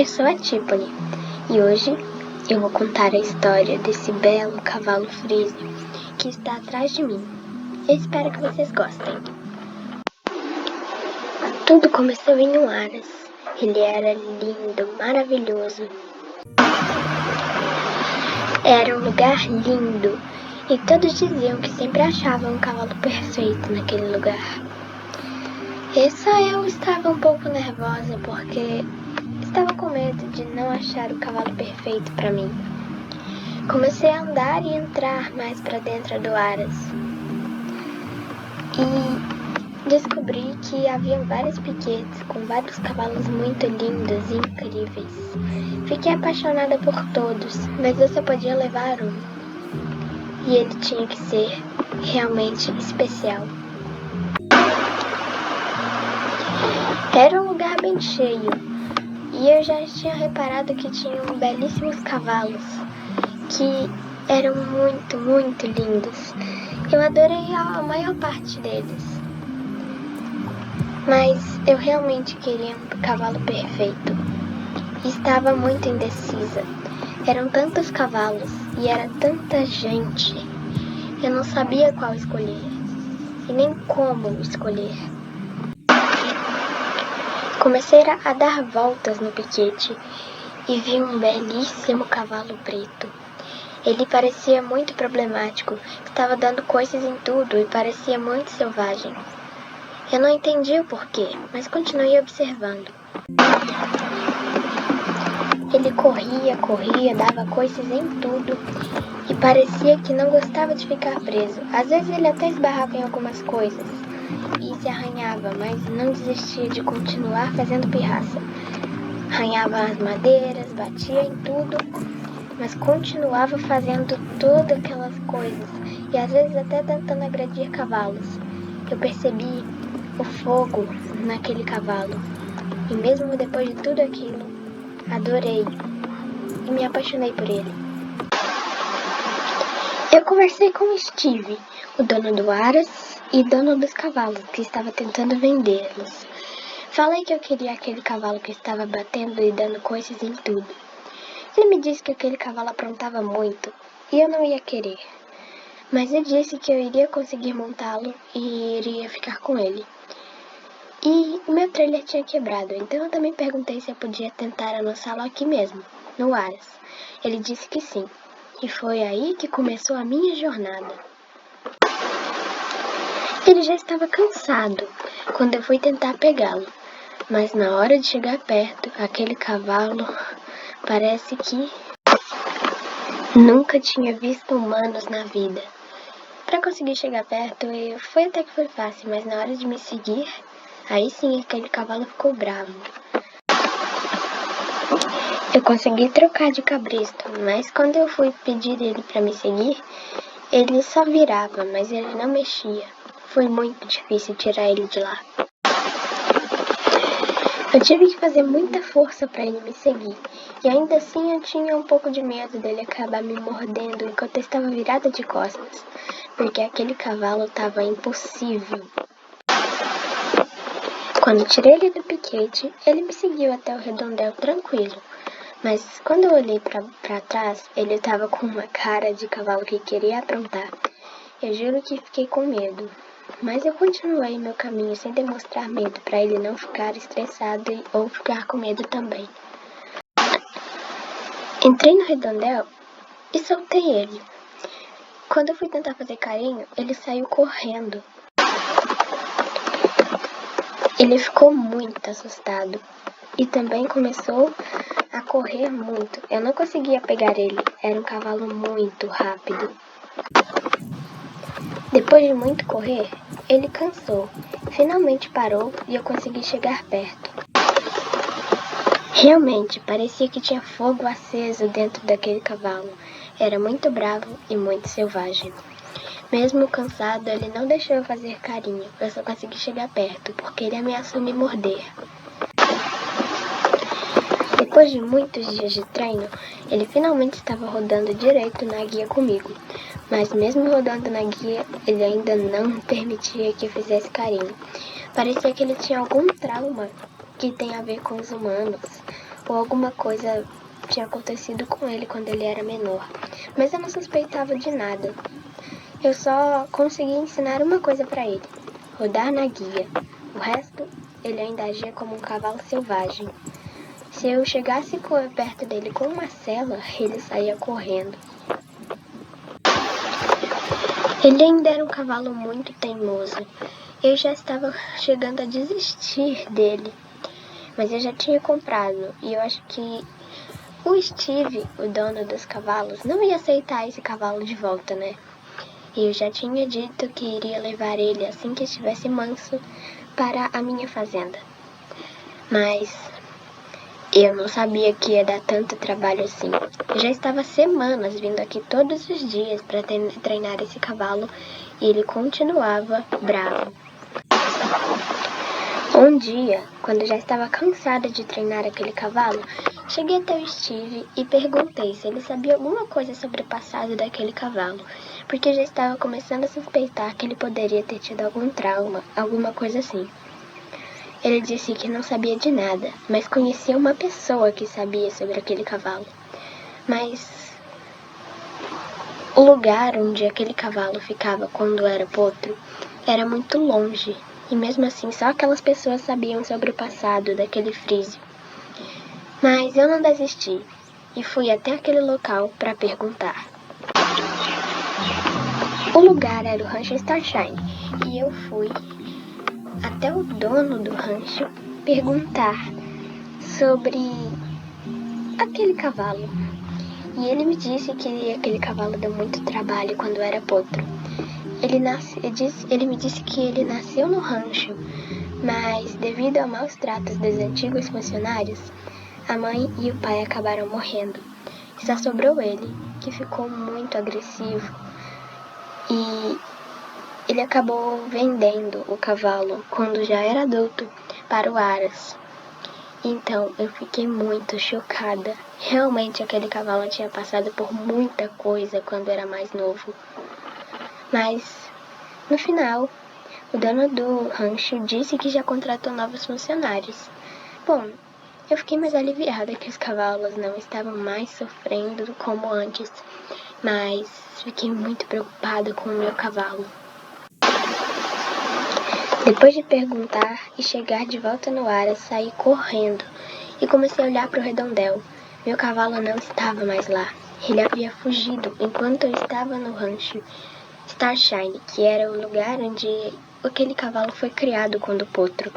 Eu sou a Tiffany e hoje eu vou contar a história desse belo cavalo frisio que está atrás de mim. Eu espero que vocês gostem. Tudo começou em um Aras. Ele era lindo, maravilhoso. Era um lugar lindo e todos diziam que sempre achavam um cavalo perfeito naquele lugar. E só eu estava um pouco nervosa porque estava com medo de não achar o cavalo perfeito para mim. Comecei a andar e entrar mais para dentro do Aras. E descobri que havia vários piquetes com vários cavalos muito lindos e incríveis. Fiquei apaixonada por todos, mas eu só podia levar um. E ele tinha que ser realmente especial. Era um lugar bem cheio. E eu já tinha reparado que tinham belíssimos cavalos, que eram muito, muito lindos. Eu adorei a maior parte deles. Mas eu realmente queria um cavalo perfeito. Estava muito indecisa. Eram tantos cavalos e era tanta gente. Eu não sabia qual escolher e nem como escolher. Comecei a dar voltas no piquete e vi um belíssimo cavalo preto. Ele parecia muito problemático, estava dando coices em tudo e parecia muito selvagem. Eu não entendi o porquê, mas continuei observando. Ele corria, dava coices em tudo e parecia que não gostava de ficar preso. Às vezes ele até esbarrava em algumas coisas e se arranhava, mas não desistia de continuar fazendo pirraça. Arranhava as madeiras, batia em tudo, mas continuava fazendo todas aquelas coisas e às vezes até tentando agredir cavalos. Eu percebi o fogo naquele cavalo e mesmo depois de tudo aquilo, adorei e me apaixonei por ele. Eu conversei com Steve, o dono do Aras e dono dos cavalos, que estava tentando vendê-los. Falei que eu queria aquele cavalo que estava batendo e dando coices em tudo. Ele me disse que aquele cavalo aprontava muito e eu não ia querer. Mas eu disse que eu iria conseguir montá-lo e iria ficar com ele. E o meu trailer tinha quebrado, então eu também perguntei se eu podia tentar amassá-lo aqui mesmo, no Aras. Ele disse que sim. E foi aí que começou a minha jornada. Ele já estava cansado quando eu fui tentar pegá-lo. Mas na hora de chegar perto, aquele cavalo parece que nunca tinha visto humanos na vida. Para conseguir chegar perto, foi até que foi fácil, mas na hora de me seguir, aí sim aquele cavalo ficou bravo. Eu consegui trocar de cabresto, mas quando eu fui pedir ele para me seguir, ele só virava, mas ele não mexia. Foi muito difícil tirar ele de lá. Eu tive que fazer muita força para ele me seguir, e ainda assim eu tinha um pouco de medo dele acabar me mordendo enquanto eu estava virada de costas, porque aquele cavalo estava impossível. Quando tirei ele do piquete, ele me seguiu até o redondel tranquilo, mas quando eu olhei para trás, ele estava com uma cara de cavalo que queria aprontar. Eu juro que fiquei com medo. Mas eu continuei meu caminho sem demonstrar medo para ele não ficar estressado ou ficar com medo também. Entrei no redondel e soltei ele. Quando eu fui tentar fazer carinho, ele saiu correndo. Ele ficou muito assustado e também começou a correr muito. Eu não conseguia pegar ele, era um cavalo muito rápido. Depois de muito correr, ele cansou. Finalmente parou e eu consegui chegar perto. Realmente, parecia que tinha fogo aceso dentro daquele cavalo. Era muito bravo e muito selvagem. Mesmo cansado, ele não deixou eu fazer carinho. Eu só consegui chegar perto, porque ele ameaçou me morder. Depois de muitos dias de treino, ele finalmente estava rodando direito na guia comigo. Mas mesmo rodando na guia, ele ainda não permitia que eu fizesse carinho. Parecia que ele tinha algum trauma que tem a ver com os humanos, ou alguma coisa tinha acontecido com ele quando ele era menor. Mas eu não suspeitava de nada. Eu só consegui ensinar uma coisa para ele: rodar na guia. O resto, ele ainda agia como um cavalo selvagem. Se eu chegasse perto dele com uma sela, ele saía correndo. Ele ainda era um cavalo muito teimoso. Eu já estava chegando a desistir dele, mas eu já tinha comprado e eu acho que o Steve, o dono dos cavalos, não ia aceitar esse cavalo de volta, né? E eu já tinha dito que iria levar ele assim que estivesse manso para a minha fazenda. Mas eu não sabia que ia dar tanto trabalho assim. Eu já estava semanas vindo aqui todos os dias para treinar esse cavalo e ele continuava bravo. Um dia, quando já estava cansada de treinar aquele cavalo, cheguei até o Steve e perguntei se ele sabia alguma coisa sobre o passado daquele cavalo, porque já estava começando a suspeitar que ele poderia ter tido algum trauma, alguma coisa assim. Ele disse que não sabia de nada, mas conhecia uma pessoa que sabia sobre aquele cavalo. Mas o lugar onde aquele cavalo ficava quando era potro era muito longe, e mesmo assim só aquelas pessoas sabiam sobre o passado daquele frísio. Mas eu não desisti e fui até aquele local para perguntar. O lugar era o Rancho Starshine e eu fui até o dono do rancho perguntar sobre aquele cavalo. E ele me disse que aquele cavalo deu muito trabalho quando era potro. Ele me disse que ele nasceu no rancho, mas devido a maus tratos dos antigos funcionários, a mãe e o pai acabaram morrendo. E só sobrou ele, que ficou muito agressivo. E ele acabou vendendo o cavalo, quando já era adulto, para o Aras. Então eu fiquei muito chocada. Realmente aquele cavalo tinha passado por muita coisa quando era mais novo. Mas no final, o dono do rancho disse que já contratou novos funcionários. Bom, eu fiquei mais aliviada que os cavalos não estavam mais sofrendo como antes, mas fiquei muito preocupada com o meu cavalo. Depois de perguntar e chegar de volta no ar, saí correndo e comecei a olhar para o redondel. Meu cavalo não estava mais lá. Ele havia fugido enquanto eu estava no rancho Starshine, que era o lugar onde aquele cavalo foi criado quando potro.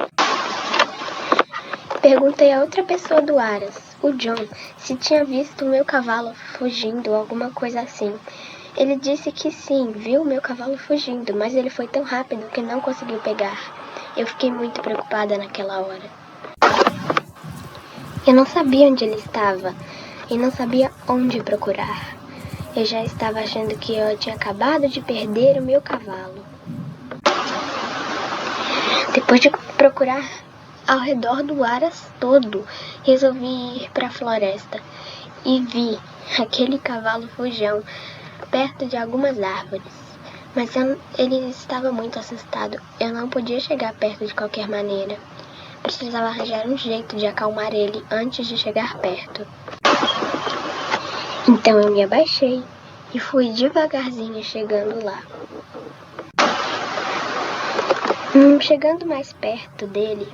Perguntei a outra pessoa do Aras, o John, se tinha visto o meu cavalo fugindo ou alguma coisa assim. Ele disse que sim, viu o meu cavalo fugindo, mas ele foi tão rápido que não conseguiu pegar. Eu fiquei muito preocupada naquela hora. Eu não sabia onde ele estava e não sabia onde procurar. Eu já estava achando que eu tinha acabado de perder o meu cavalo. Depois de procurar ao redor do Aras todo, resolvi ir para a floresta e vi aquele cavalo fujão perto de algumas árvores. Mas ele estava muito assustado. Eu não podia chegar perto de qualquer maneira. Precisava arranjar um jeito de acalmar ele antes de chegar perto. Então eu me abaixei e fui devagarzinho chegando lá. Chegando mais perto dele,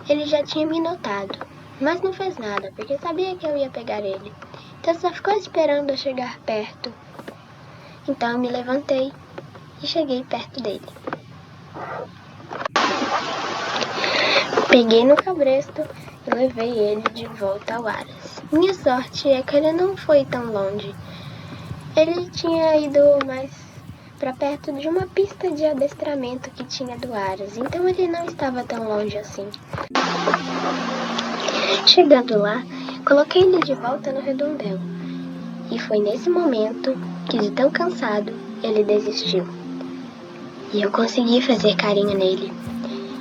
ele já tinha me notado, mas não fez nada, porque sabia que eu ia pegar ele. Então só ficou esperando eu chegar perto. Então eu me levantei e cheguei perto dele. Peguei no cabresto e levei ele de volta ao Aras. Minha sorte é que ele não foi tão longe. Ele tinha ido mais para perto de uma pista de adestramento que tinha do Aras, então ele não estava tão longe assim. Chegando lá, coloquei ele de volta no redondel. E foi nesse momento que, de tão cansado, ele desistiu. E eu consegui fazer carinho nele.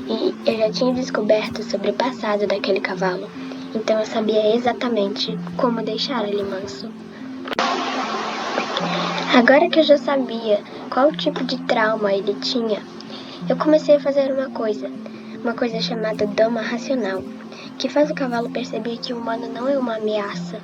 E eu já tinha descoberto sobre o passado daquele cavalo, então eu sabia exatamente como deixar ele manso. Agora que eu já sabia qual tipo de trauma ele tinha, eu comecei a fazer uma coisa chamada doma racional, que faz o cavalo perceber que o humano não é uma ameaça,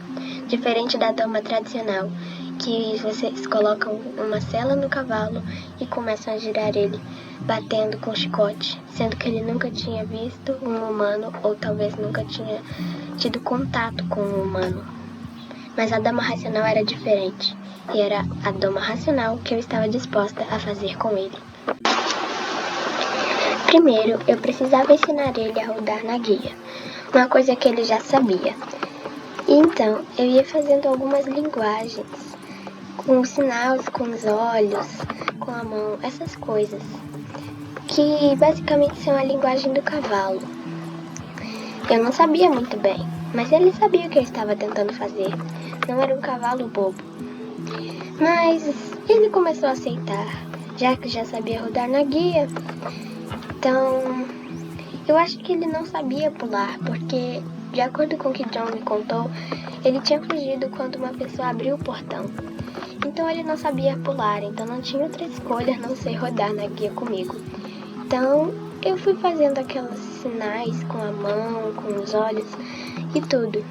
diferente da doma tradicional, que vocês colocam uma sela no cavalo e começam a girar ele, batendo com chicote, sendo que ele nunca tinha visto um humano ou talvez nunca tinha tido contato com um humano. Mas a doma racional era diferente, e era a doma racional que eu estava disposta a fazer com ele. Primeiro, eu precisava ensinar ele a rodar na guia, uma coisa que ele já sabia. Então, eu ia fazendo algumas linguagens, com os sinais, com os olhos, com a mão, essas coisas, que basicamente são a linguagem do cavalo. Eu não sabia muito bem, mas ele sabia o que eu estava tentando fazer. Não era um cavalo bobo. Mas ele começou a aceitar, já que já sabia rodar na guia. Então, eu acho que ele não sabia pular, porque, de acordo com o que John me contou, ele tinha fugido quando uma pessoa abriu o portão. Então ele não sabia pular, então não tinha outra escolha a não ser rodar na guia comigo. Então eu fui fazendo aqueles sinais com a mão, com os olhos e tudo,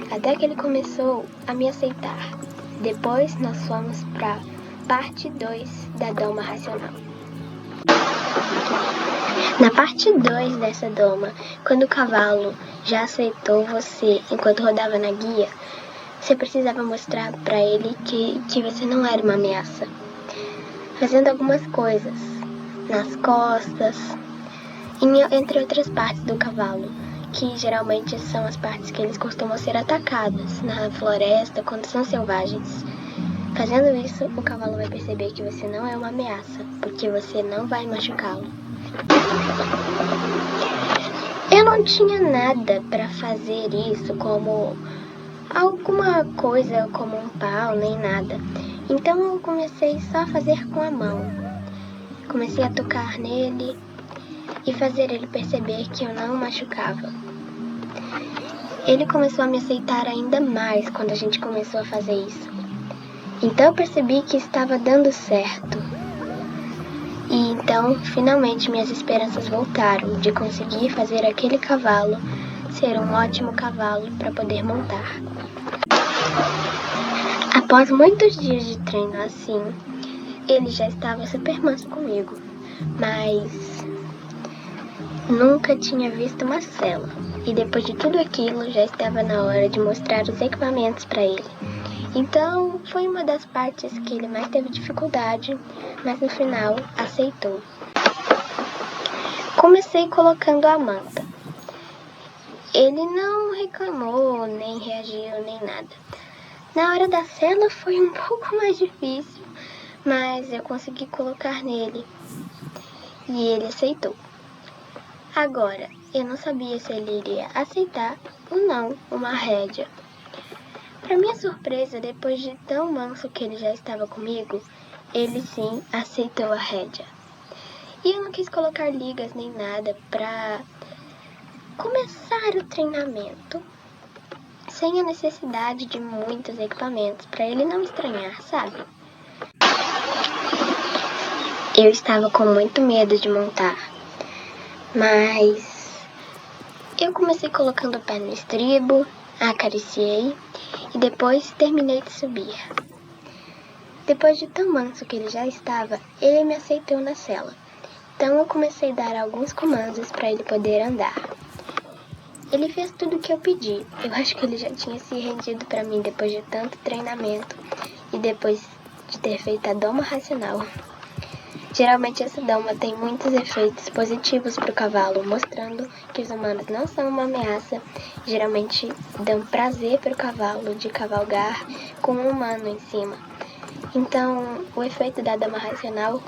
até que ele começou a me aceitar. Depois nós fomos para parte 2 da doma racional. Na parte 2 dessa doma, quando o cavalo já aceitou você enquanto rodava na guia, você precisava mostrar para ele que você não era uma ameaça. Fazendo algumas coisas nas costas, entre outras partes do cavalo, que geralmente são as partes que eles costumam ser atacados na floresta quando são selvagens. Fazendo isso, o cavalo vai perceber que você não é uma ameaça, porque você não vai machucá-lo. Eu não tinha nada para fazer isso, como alguma coisa como um pau, nem nada. Então eu comecei só a fazer com a mão. Comecei a tocar nele e fazer ele perceber que eu não o machucava. Ele começou a me aceitar ainda mais quando a gente começou a fazer isso. Então eu percebi que estava dando certo. E então, finalmente, minhas esperanças voltaram de conseguir fazer aquele cavalo ser um ótimo cavalo para poder montar. Após muitos dias de treino assim, ele já estava super manso comigo, mas nunca tinha visto uma sela. E depois de tudo aquilo, já estava na hora de mostrar os equipamentos para ele. Então, foi uma das partes que ele mais teve dificuldade, mas no final aceitou. Comecei colocando a manta. Ele não reclamou, nem reagiu, nem nada. Na hora da sela foi um pouco mais difícil, mas eu consegui colocar nele e ele aceitou. Agora, eu não sabia se ele iria aceitar ou não uma rédea. Para minha surpresa, depois de tão manso que ele já estava comigo, ele sim aceitou a rédea. E eu não quis colocar ligas nem nada para começar o treinamento sem a necessidade de muitos equipamentos, para ele não estranhar, sabe? Eu estava com muito medo de montar, mas eu comecei colocando o pé no estribo, acariciei e depois terminei de subir. Depois de tão manso que ele já estava, ele me aceitou na sela. Então eu comecei a dar alguns comandos para ele poder andar. Ele fez tudo o que eu pedi. Eu acho que ele já tinha se rendido para mim depois de tanto treinamento e depois de ter feito a doma racional. Geralmente essa doma tem muitos efeitos positivos para o cavalo, mostrando que os humanos não são uma ameaça. Geralmente dão prazer para o cavalo de cavalgar com um humano em cima. Então o efeito da doma racional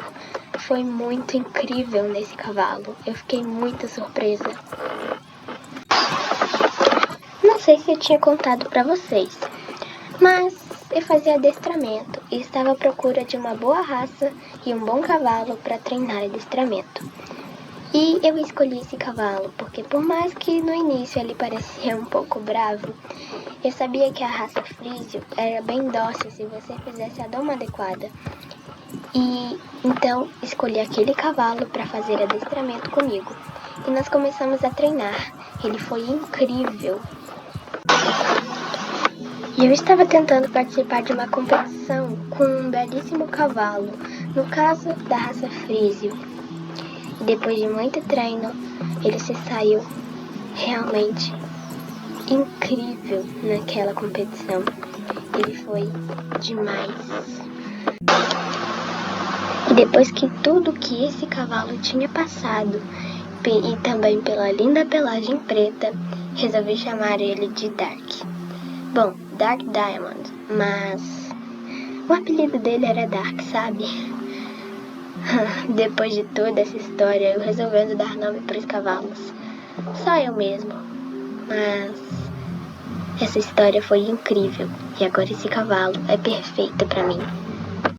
foi muito incrível nesse cavalo. Eu fiquei muito surpresa. Não sei se eu tinha contado para vocês, mas eu fazia adestramento e estava à procura de uma boa raça e um bom cavalo para treinar adestramento. E eu escolhi esse cavalo porque, por mais que no início ele parecia um pouco bravo, eu sabia que a raça Frísio era bem dócil se você fizesse a doma adequada. E então escolhi aquele cavalo para fazer adestramento comigo. E nós começamos a treinar. Ele foi incrível. E eu estava tentando participar de uma competição com um belíssimo cavalo, no caso da raça Frísio. E depois de muito treino, ele se saiu realmente incrível naquela competição. Ele foi demais. E depois que tudo que esse cavalo tinha passado, e também pela linda pelagem preta, resolvi chamar ele de Dark. Bom, Dark Diamond, mas o apelido dele era Dark, sabe? Depois de toda essa história, eu resolvendo dar nome para os cavalos. Só eu mesmo. Mas essa história foi incrível. E agora esse cavalo é perfeito para mim.